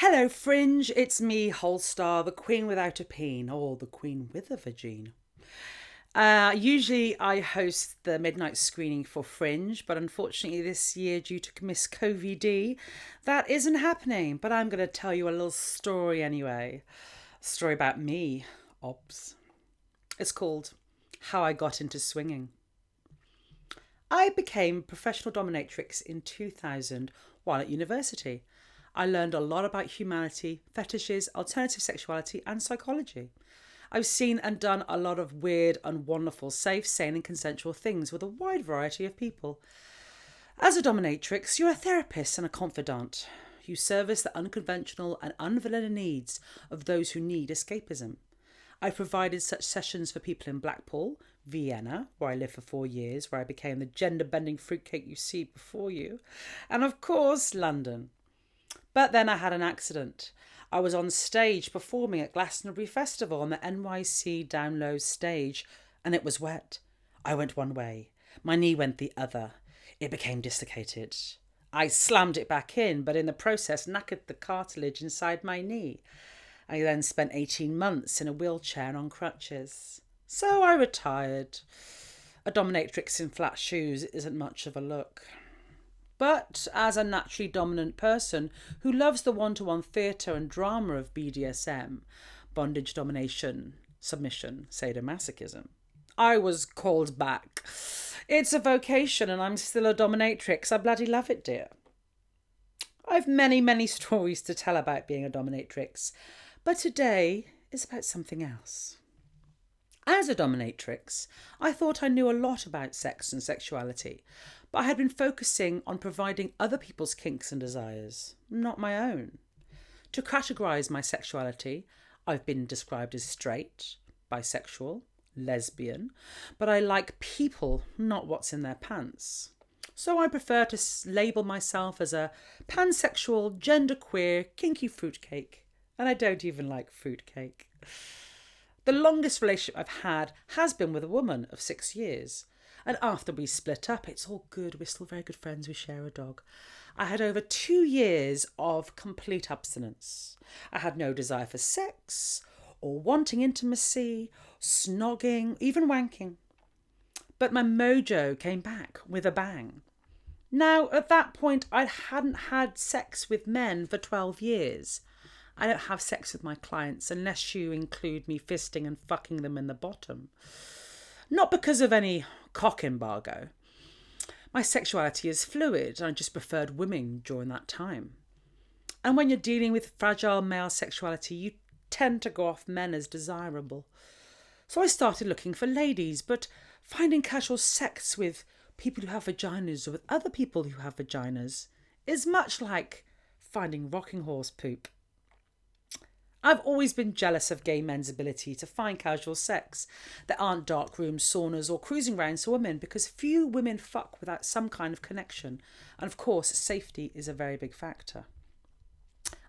Hello, Fringe. It's me, Holestar, the Queen without a peen, or the Queen with a vagine. Usually, I host the midnight screening for Fringe, but unfortunately, this year, due to Miss COVID, that isn't happening. But I'm going to tell you a little story anyway. A story about me, obs. It's called How I Got Into Swinging. I became a professional dominatrix in 2000 while at university. I learned a lot about humanity, fetishes, alternative sexuality, and psychology. I've seen and done a lot of weird and wonderful, safe, sane, and consensual things with a wide variety of people. As a dominatrix, you're a therapist and a confidant. You service the unconventional and unvanilla needs of those who need escapism. I provided such sessions for people in Blackpool, Vienna, where I lived for 4 years, where I became the gender-bending fruitcake you see before you, and of course, London. But then I had an accident. I was on stage performing at Glastonbury Festival on the NYC Down Low stage, and it was wet. I went one way. My knee went the other. It became dislocated. I slammed it back in, but in the process knackered the cartilage inside my knee. I then spent 18 months in a wheelchair and on crutches. So I retired. A dominatrix in flat shoes isn't much of a look. But as a naturally dominant person who loves the one-to-one theatre and drama of BDSM, bondage, domination, submission, sadomasochism, I was called back. It's a vocation and I'm still a dominatrix. I bloody love it, dear. I've many stories to tell about being a dominatrix, but today is about something else. As a dominatrix, I thought I knew a lot about sex and sexuality, but I had been focusing on providing other people's kinks and desires, not my own. To categorise my sexuality, I've been described as straight, bisexual, lesbian, but I like people, not what's in their pants. So I prefer to label myself as a pansexual, genderqueer, kinky fruitcake, and I don't even like fruitcake. The longest relationship I've had has been with a woman of 6 years. And after we split up, it's all good. We're still very good friends. We share a dog. I had over 2 years of complete abstinence. I had no desire for sex or wanting intimacy, snogging, even wanking. But my mojo came back with a bang. Now, at that point, I hadn't had sex with men for 12 years. I don't have sex with my clients unless you include me fisting and fucking them in the bottom. Not because of any cock embargo. My sexuality is fluid and I just preferred women during that time. And when you're dealing with fragile male sexuality, you tend to go off men as desirable. So I started looking for ladies, but finding casual sex with people who have vaginas or with other people who have vaginas is much like finding rocking horse poop. I've always been jealous of gay men's ability to find casual sex. There aren't dark rooms, saunas or cruising rounds for women because few women fuck without some kind of connection. And of course, safety is a very big factor.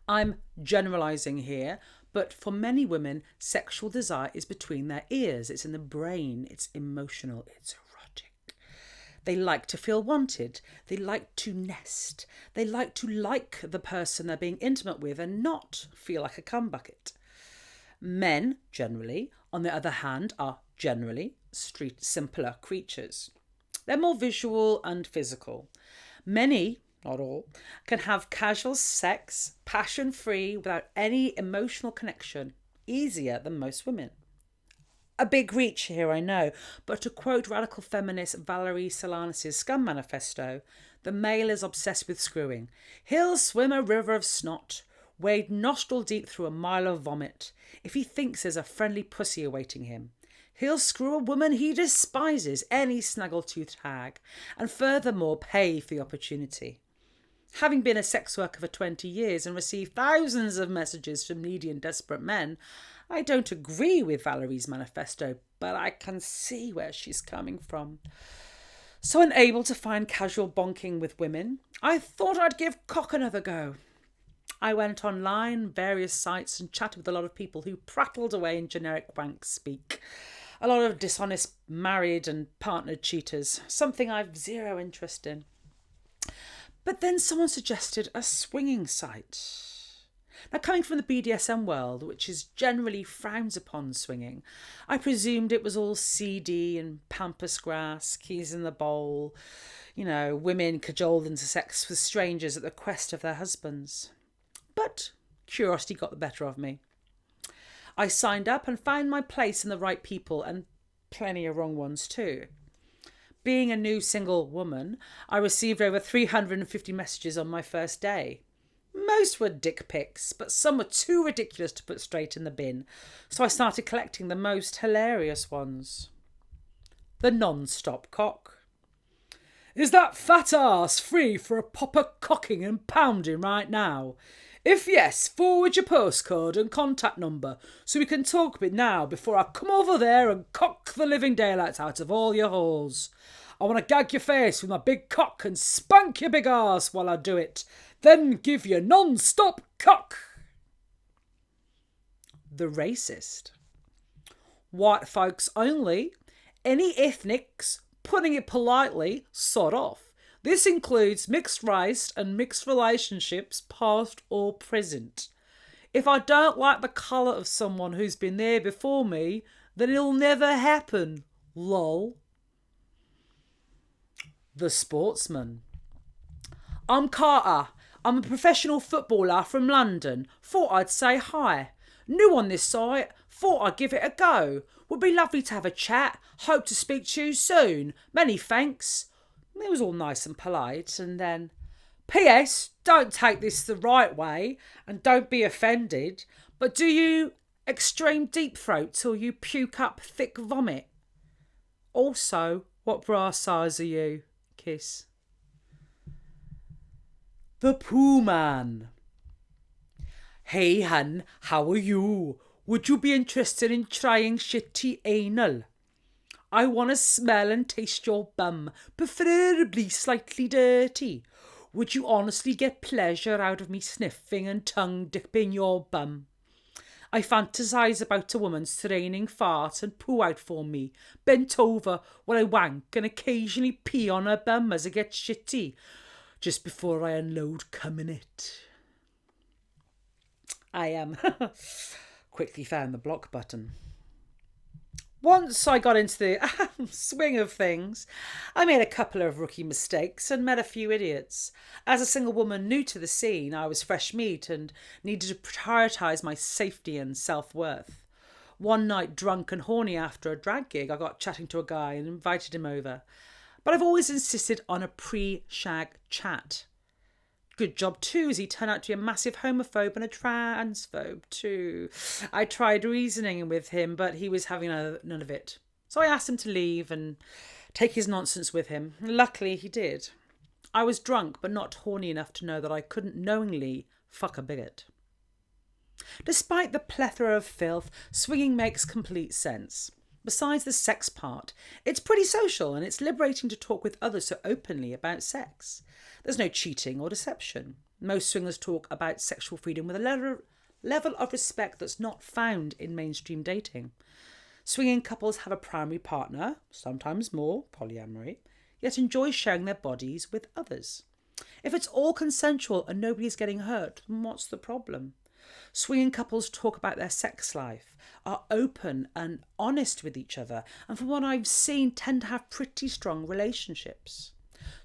I'm generalising here, but for many women, sexual desire is between their ears. It's in the brain. It's emotional. It's erotic. They like to feel wanted. They like to nest. They like to like the person they're being intimate with and not feel like a cum bucket. Men, generally, on the other hand, are generally simpler creatures. They're more visual and physical. Many, not all, can have casual sex, passion-free, without any emotional connection, easier than most women. A big reach here, I know, but to quote radical feminist Valerie Solana's Scum Manifesto, the male is obsessed with screwing. He'll swim a river of snot, wade nostril deep through a mile of vomit, if he thinks there's a friendly pussy awaiting him. He'll screw a woman he despises, any snaggle-toothed hag, and furthermore pay for the opportunity. Having been a sex worker for 20 years and received thousands of messages from needy and desperate men, I don't agree with Valerie's manifesto, but I can see where she's coming from. So unable to find casual bonking with women, I thought I'd give cock another go. I went online, various sites, and chatted with a lot of people who prattled away in generic wank speak. A lot of dishonest married and partnered cheaters, something I've zero interest in. But then someone suggested a swinging site. Now, coming from the BDSM world, which is generally frowns upon swinging, I presumed it was all CD and pampas grass, keys in the bowl, women cajoled into sex with strangers at the request of their husbands. But curiosity got the better of me. I signed up and found my place in the right people, and plenty of wrong ones too. Being a new single woman, I received over 350 messages on my first day. Most were dick pics, but some were too ridiculous to put straight in the bin, so I started collecting the most hilarious ones. The non-stop cock. Is that fat arse free for a proper cocking and pounding right now? If yes, forward your postcode and contact number so we can talk a bit now before I come over there and cock the living daylights out of all your holes. I want to gag your face with my big cock and spank your big arse while I do it. Then give you non-stop cock. The racist. White folks only. Any ethnics, putting it politely, sod off. This includes mixed race and mixed relationships, past or present. If I don't like the colour of someone who's been there before me, then it'll never happen. Lol. The sportsman. I'm Carter. I'm a professional footballer from London. Thought I'd say hi. New on this site. Thought I'd give it a go. Would be lovely to have a chat. Hope to speak to you soon. Many thanks. It was all nice and polite, and then, P.S. Don't take this the right way, and don't be offended, but do you extreme deep throat till you puke up thick vomit? Also, what bra size are you? Kiss. The Pooh Man. Hey hun, how are you? Would you be interested in trying shitty anal? I want to smell and taste your bum, preferably slightly dirty. Would you honestly get pleasure out of me sniffing and tongue dipping your bum? I fantasize about a woman straining fart and poo out for me, bent over while I wank and occasionally pee on her bum as I get shitty, just before I unload cum in it. I quickly found the block button. Once I got into the swing of things, I made a couple of rookie mistakes and met a few idiots. As a single woman new to the scene, I was fresh meat and needed to prioritise my safety and self-worth. One night, drunk and horny after a drag gig, I got chatting to a guy and invited him over. But I've always insisted on a pre-shag chat. Good job too, as he turned out to be a massive homophobe and a transphobe too. I tried reasoning with him, but he was having none of it. So I asked him to leave and take his nonsense with him. Luckily he did. I was drunk, but not horny enough to know that I couldn't knowingly fuck a bigot. Despite the plethora of filth, swinging makes complete sense. Besides the sex part, it's pretty social and it's liberating to talk with others so openly about sex. There's no cheating or deception. Most swingers talk about sexual freedom with a level of respect that's not found in mainstream dating. Swinging couples have a primary partner, sometimes more, polyamory, yet enjoy sharing their bodies with others. If it's all consensual and nobody's getting hurt, then what's the problem? Swinging couples talk about their sex life, are open and honest with each other, and from what I've seen, tend to have pretty strong relationships.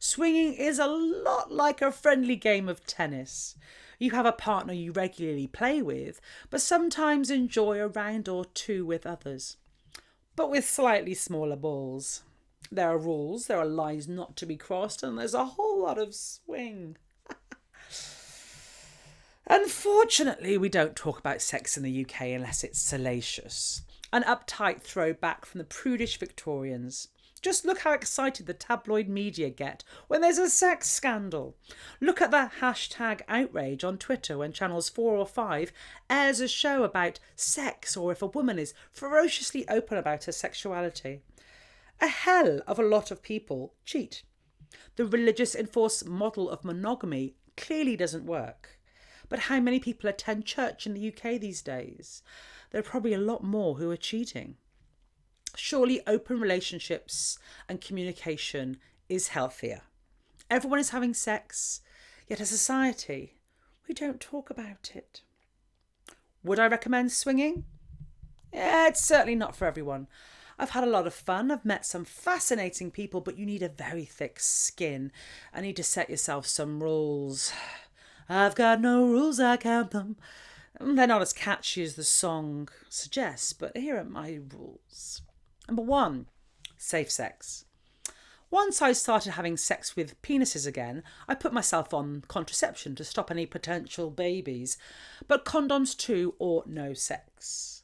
Swinging is a lot like a friendly game of tennis. You have a partner you regularly play with, but sometimes enjoy a round or two with others, but with slightly smaller balls. There are rules, there are lines not to be crossed, and there's a whole lot of swing. Unfortunately, we don't talk about sex in the UK unless it's salacious. An uptight throwback from the prudish Victorians. Just look how excited the tabloid media get when there's a sex scandal. Look at the hashtag outrage on Twitter when Channels 4 or 5 airs a show about sex, or if a woman is ferociously open about her sexuality. A hell of a lot of people cheat. The religious enforced model of monogamy clearly doesn't work. But how many people attend church in the UK these days? There are probably a lot more who are cheating. Surely open relationships and communication is healthier. Everyone is having sex, yet as a society, we don't talk about it. Would I recommend swinging? Yeah, it's certainly not for everyone. I've had a lot of fun. I've met some fascinating people, but you need a very thick skin. I need to set yourself some rules. I've got no rules, I count them. They're not as catchy as the song suggests, but here are my rules. Number 1, safe sex. Once I started having sex with penises again, I put myself on contraception to stop any potential babies, but condoms too or no sex.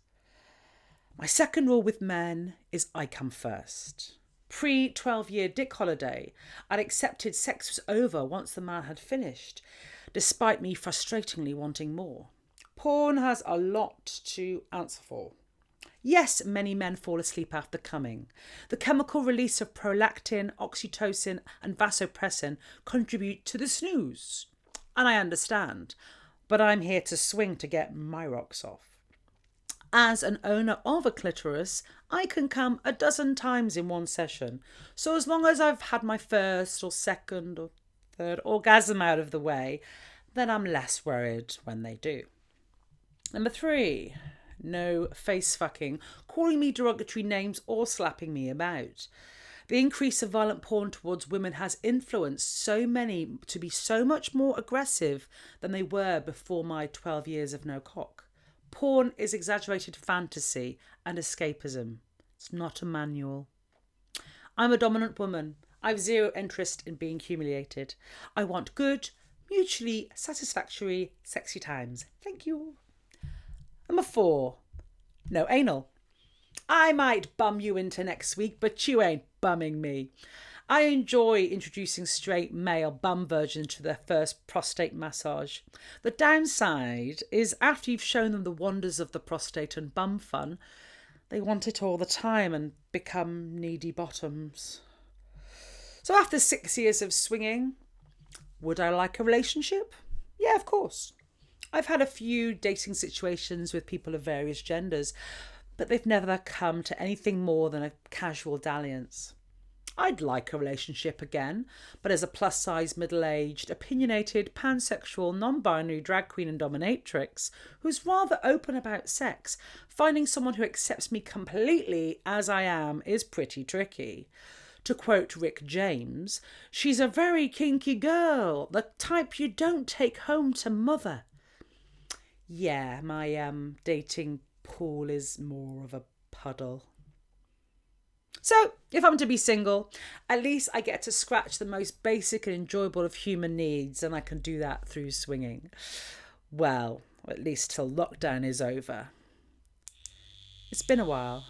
My second rule with men is I come first. Pre-12-year dick holiday, I'd accepted sex was over once the man had finished, despite me frustratingly wanting more. Porn has a lot to answer for. Yes, many men fall asleep after coming. The chemical release of prolactin, oxytocin and vasopressin contribute to the snooze. And I understand, but I'm here to swing to get my rocks off. As an owner of a clitoris, I can come a dozen times in one session. So as long as I've had my first or second or third orgasm out of the way, then I'm less worried when they do. Number 3, no face fucking, calling me derogatory names or slapping me about. The increase of violent porn towards women has influenced so many to be so much more aggressive than they were before my 12 years of no cock. Porn is exaggerated fantasy and escapism. It's not a manual. I'm a dominant woman. I've zero interest in being humiliated. I want good, mutually satisfactory, sexy times. Thank you. Number 4, no anal. I might bum you into next week, but you ain't bumming me. I enjoy introducing straight male bum virgins to their first prostate massage. The downside is after you've shown them the wonders of the prostate and bum fun, they want it all the time and become needy bottoms. So after 6 years of swinging, would I like a relationship? Yeah, of course. I've had a few dating situations with people of various genders, but they've never come to anything more than a casual dalliance. I'd like a relationship again, but as a plus-size, middle-aged, opinionated, pansexual, non-binary drag queen and dominatrix who's rather open about sex, finding someone who accepts me completely as I am is pretty tricky. To quote Rick James, she's a very kinky girl, the type you don't take home to mother. Yeah, my dating pool is more of a puddle. So, if I'm to be single, at least I get to scratch the most basic and enjoyable of human needs, and I can do that through swinging. Well, at least till lockdown is over. It's been a while.